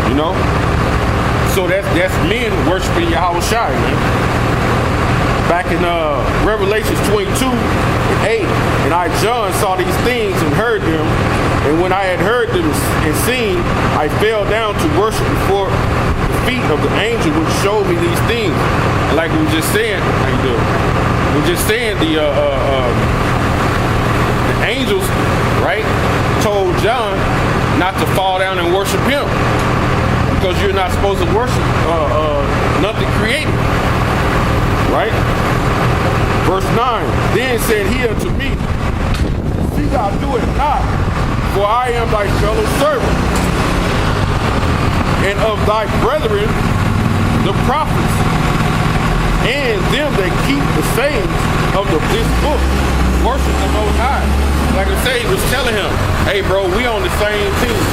You know? So that's men worshiping Yahweh Shai, man. Back in Revelations 22:8, and I, John, saw these things and heard them. And when I had heard them and seen, I fell down to worship before the feet of the angel which showed me these things. And like we were just saying, how you doing? We were just saying the angels, right, told John not to fall down and worship him, because you're not supposed to worship nothing created. Right? Verse 9, then said he unto me, see thou do it not, for I am thy fellow servant, and of thy brethren the prophets, and them that keep the sayings of this book, worship the Most High. Like I say, he was telling him, hey bro, we on the same team.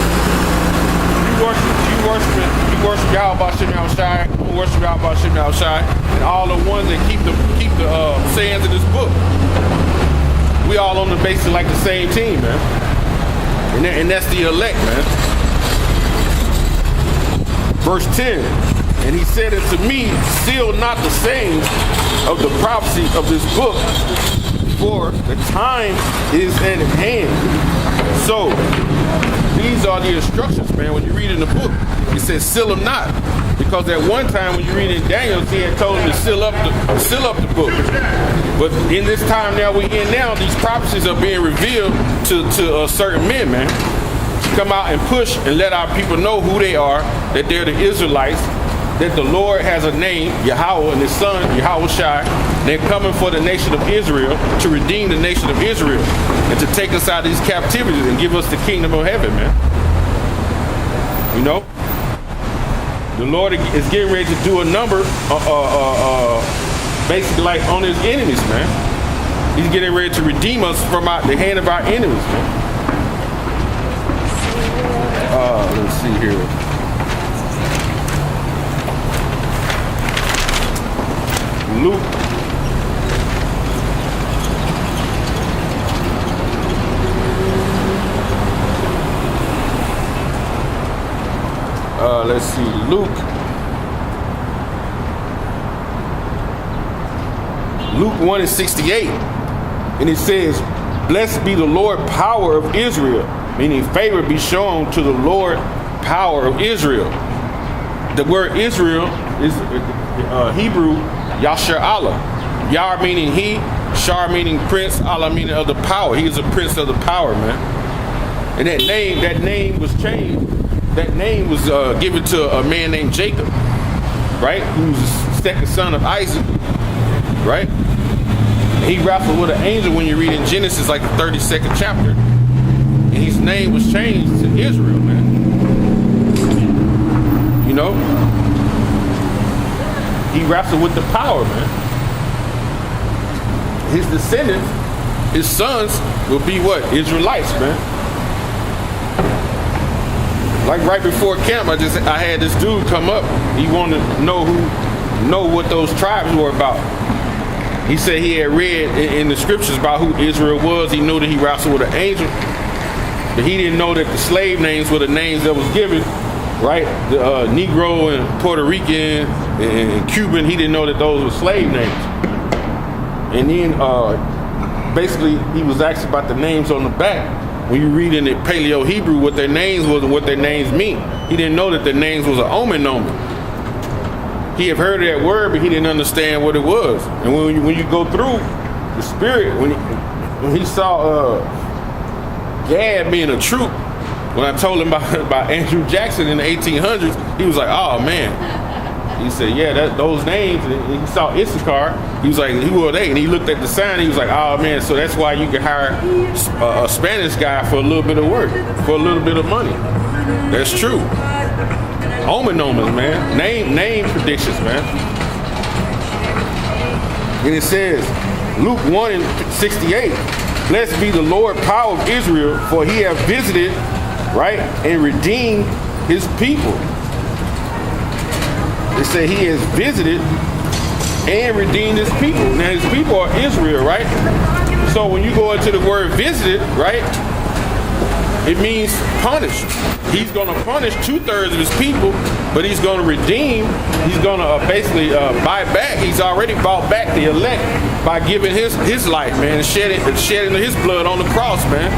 You worship Yahweh Shem Yahushai, you worship Yahweh Shem Yahushai, and all the ones that keep the sayings of this book. We all on the basis like the same team, man. And that's the elect, man. Verse 10, and he said unto me, seal not the sayings of the prophecy of this book, for the time is at hand. So, these are the instructions, man. When you read in the book, it says seal them not. Because at one time when you read in Daniel, he had told him to seal up the book. But in this time now we're in now, these prophecies are being revealed to certain men, man. To come out and push and let our people know who they are, that they're the Israelites, that the Lord has a name, Yahweh, and his son, Yahweh Shai. They're coming for the nation of Israel, to redeem the nation of Israel, and to take us out of these captivities and give us the kingdom of heaven, man. You know? The Lord is getting ready to do a number, basically like on his enemies, man. He's getting ready to redeem us from the hand of our enemies, man. Let's see here. Luke. Let's see, Luke 1:68, and it says, blessed be the Lord power of Israel, meaning favor be shown to the Lord power of Israel. The word Israel is Hebrew Yashar Allah. Yar meaning he, Shar meaning prince, Allah meaning of the power. He is a prince of the power, man. And that name was changed. That name was given to a man named Jacob, right? Who's the second son of Isaac, right? And he wrestled with an angel when you read in Genesis, like the 32nd chapter. And his name was changed to Israel, man. You know? He wrestled with the power, man. His descendants, his sons, will be what? Israelites, man. Like right before camp, I had this dude come up. He wanted to know what those tribes were about. He said he had read in the scriptures about who Israel was. He knew that he wrestled with an angel, but he didn't know that the slave names were the names that was given, right? The Negro and Puerto Rican and Cuban, he didn't know that those were slave names. And then basically he was asked about the names on the back. When you read in the Paleo Hebrew what their names was and what their names mean, he didn't know that their names was an omen. He had heard of that word, but he didn't understand what it was. And when you go through the spirit, when he saw Gad being a troop, when I told him about Andrew Jackson in the 1800s, he was like, oh man. He said, yeah, those names. And he saw Issachar. He was like, who are they? And he looked at the sign. He was like, oh man, so that's why you can hire a Spanish guy for a little bit of work, for a little bit of money. That's true. Omens, man. Name predictions, man. And it says, Luke 1:68, blessed be the Lord power of Israel, for he hath visited, right, and redeemed his people. It said he has visited and redeemed his people. Now his people are Israel, right? So when you go into the word visited, right, it means punish. He's going to punish 2/3 of his people, but he's going to redeem. He's going to basically buy back. He's already bought back the elect by giving his life, man, and shedding his blood on the cross, man.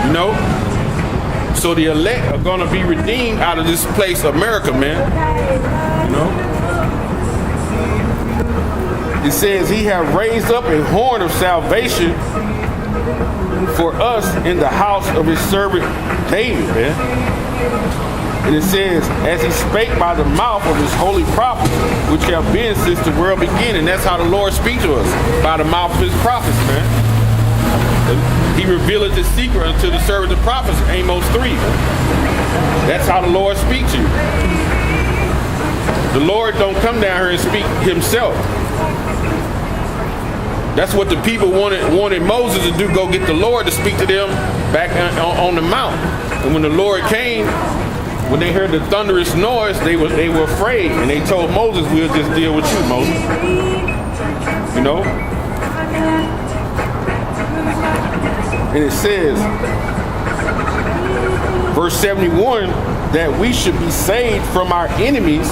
You know? So the elect are going to be redeemed out of this place, America, man. You know? It says he have raised up a horn of salvation for us in the house of his servant David, man. And it says, as he spake by the mouth of his holy prophets, which have been since the world began. And that's how the Lord speaks to us, by the mouth of his prophets, man. He revealed the secret unto the servants of prophets, Amos 3. That's how the Lord speaks to you. The Lord don't come down here and speak himself. That's what the people wanted Moses to do, go get the Lord to speak to them back on the mount. And when the Lord came, when they heard the thunderous noise, they were afraid. And they told Moses, we'll just deal with you, Moses. You know? And it says, verse 71, that we should be saved from our enemies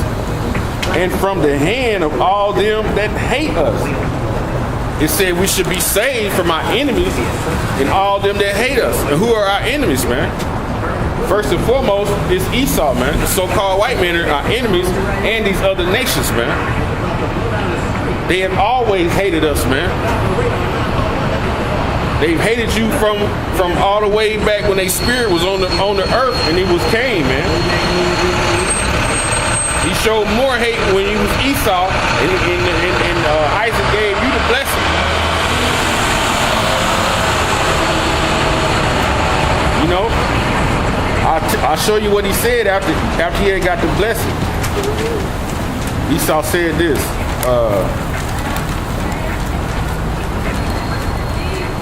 and from the hand of all them that hate us. It said we should be saved from our enemies and all them that hate us. And who are our enemies, man? First and foremost is Esau, man. The so-called white men are our enemies, and these other nations, man. They have always hated us, man. They've hated you from all the way back when their spirit was on the earth and it was Cain, man. He showed more hate when he was Esau, and Isaac gave you the blessing. You know, I'll show you what he said after he had got the blessing. Esau said this.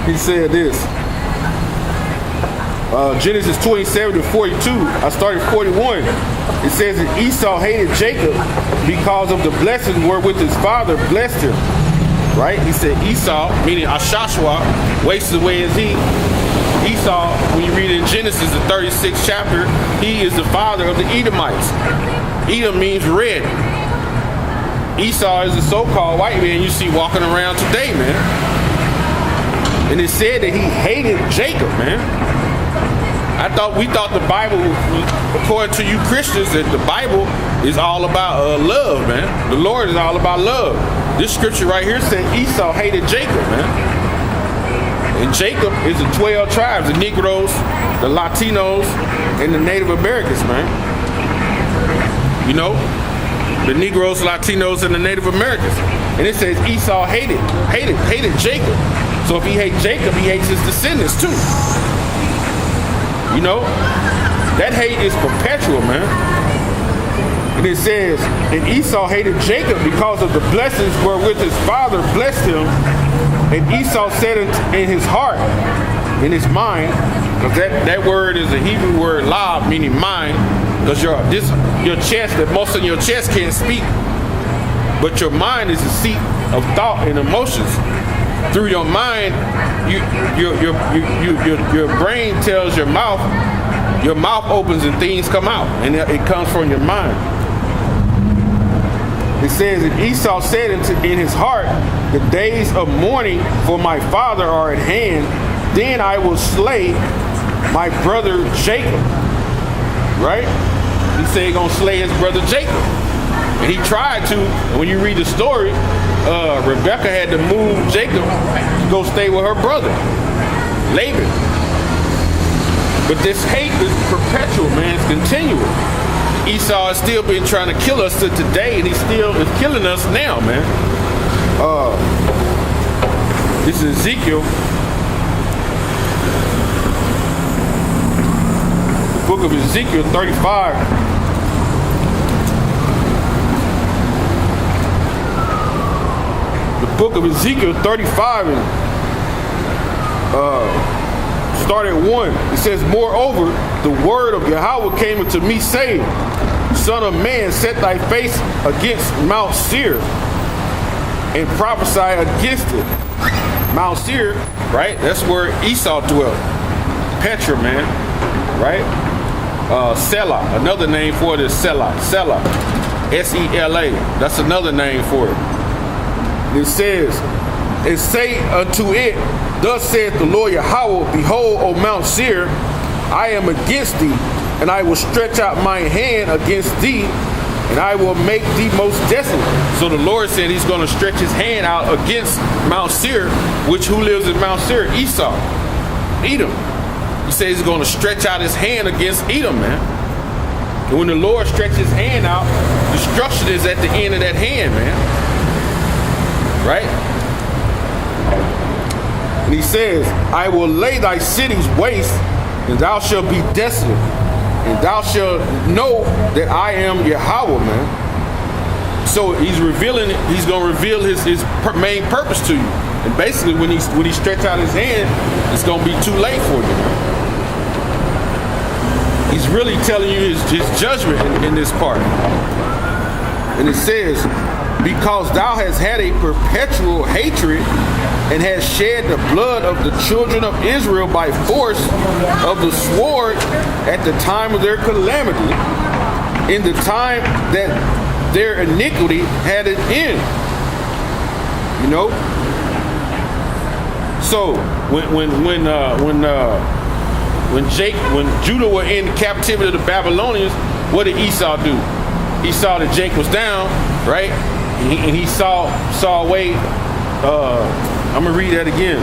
He said this. Genesis 27-42. I started 41. It says that Esau hated Jacob because of the blessings wherewith his father blessed him. Right? He said Esau, meaning Ashashua, wasted away his he. Esau, when you read in Genesis, the 36th chapter, he is the father of the Edomites. Edom means red. Esau is the so-called white man you see walking around today, man. And it said that he hated Jacob, man. We thought the Bible, according to you Christians, that the Bible is all about love, man. The Lord is all about love. This scripture right here said Esau hated Jacob, man. And Jacob is the 12 tribes, the Negroes, the Latinos, and the Native Americans, man. You know, the Negroes, Latinos, and the Native Americans. And it says Esau hated Jacob. So if he hates Jacob, he hates his descendants too. You know, that hate is perpetual, man. And it says, and Esau hated Jacob because of the blessings wherewith his father blessed him. And Esau said in his heart, in his mind, because that word is a Hebrew word, lav, meaning mind, because your chest, that most of your chest can't speak, but your mind is the seat of thought and emotions. Through your mind, your brain tells your mouth opens and things come out, and it comes from your mind. It says that Esau said in his heart, the days of mourning for my father are at hand, then I will slay my brother Jacob. Right? He said he's going to slay his brother Jacob. And he tried to, and when you read the story, Rebecca had to move Jacob to go stay with her brother, Laban. But this hate is perpetual, man. It's continual. Esau has still been trying to kill us to today, and he still is killing us now, man. This is Ezekiel. The book of Ezekiel 35. The book of Ezekiel 35 and start at 1. It says, moreover, the word of Yahweh came unto me, saying, Son of man, set thy face against Mount Seir, and prophesy against it. Mount Seir, right? That's where Esau dwelt. Petra, man, right? Selah, another name for it is Selah, S-E-L-A. That's another name for it. It says, and say unto it, thus saith the Lord Yahweh, behold, O Mount Seir, I am against thee, and I will stretch out my hand against thee, and I will make thee most desolate. So the Lord said he's going to stretch his hand out against Mount Seir, which who lives in Mount Seir? Esau, Edom. He says he's going to stretch out his hand against Edom, man. And when the Lord stretches his hand out, destruction is at the end of that hand, man. Right? And he says, I will lay thy cities waste, and thou shalt be desolate. And thou shalt know that I am Yahweh, man. So he's going to reveal his main purpose to you. And basically when he stretches out his hand, it's going to be too late for you. He's really telling you his judgment in this part. And it says, because thou hast had a perpetual hatred and hast shed the blood of the children of Israel by force of the sword at the time of their calamity, in the time that their iniquity had an end. You know? So when Judah were in captivity of the Babylonians, what did Esau do? He saw that Jacob was down, right? And he saw a way. I'm gonna read that again.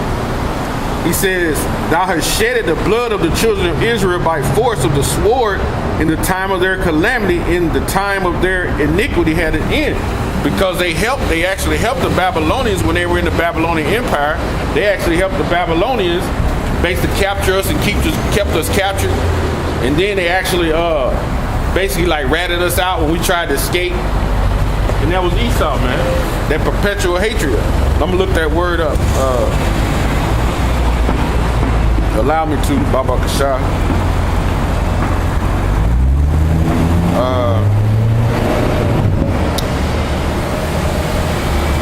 He says, thou hast shedded the blood of the children of Israel by force of the sword in the time of their calamity, in the time of their iniquity had an end. Because they actually helped the Babylonians when they were in the Babylonian Empire. They actually helped the Babylonians basically capture us and kept us captured. And then they actually basically like ratted us out when we tried to escape. And that was Esau, man. That perpetual hatred. I'm gonna look that word up. Allow me to, Baba Kasha.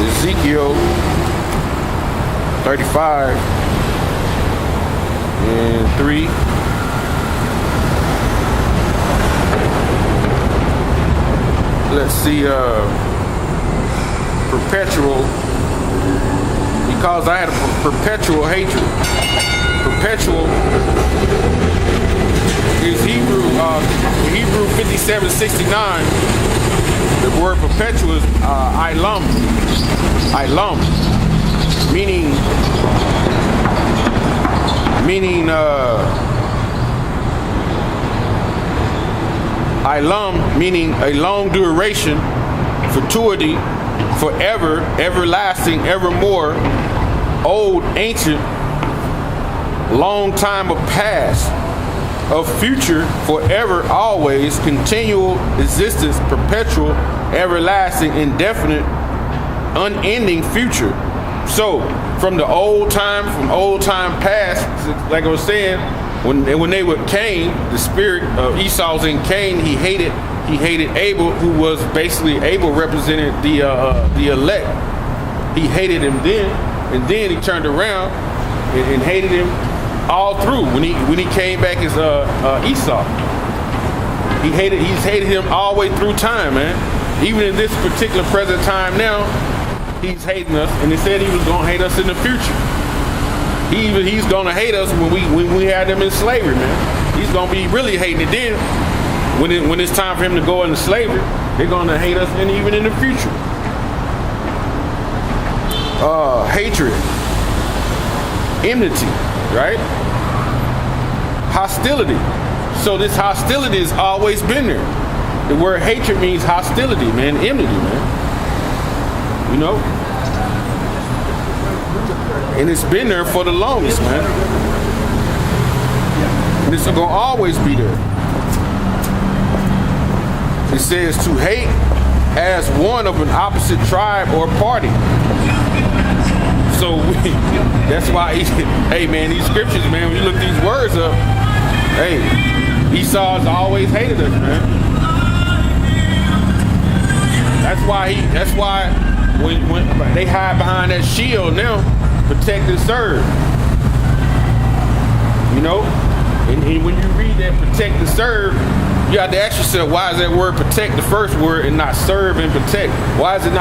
Ezekiel 35 and 3. Let's see, perpetual, because I had a perpetual hatred. Perpetual is Hebrew 57:69. The word perpetual is ilam, meaning ilam, meaning a long duration, futurity, forever, everlasting, evermore, old, ancient, long time of past, of future, forever, always, continual existence, perpetual, everlasting, indefinite, unending future. So from old time past, like I was saying, when they were Cain, the spirit of Esau was in Cain. He hated Abel, who was basically Abel represented the elect. He hated him then, and then he turned around and hated him all through when he came back as Esau. He's hated him all the way through time, man. Even in this particular present time now, he's hating us, and he said he was gonna hate us in the future. He's gonna hate us when we had them in slavery, man. He's gonna be really hating it then. When it's time for him to go into slavery, they're gonna hate us even in the future. Hatred, enmity, right? Hostility. So this hostility has always been there. The word hatred means hostility, man, enmity, man. You know? And it's been there for the longest, man. And it's gonna always be there. It says to hate as one of an opposite tribe or party. So that's why, hey man, these scriptures, man, when you look these words up, hey, Esau's always hated us, man. That's why when they hide behind that shield now, protect and serve. You know? And when you read that protect and serve, you have to ask yourself, why is that word protect the first word and not serve and protect? Why is it not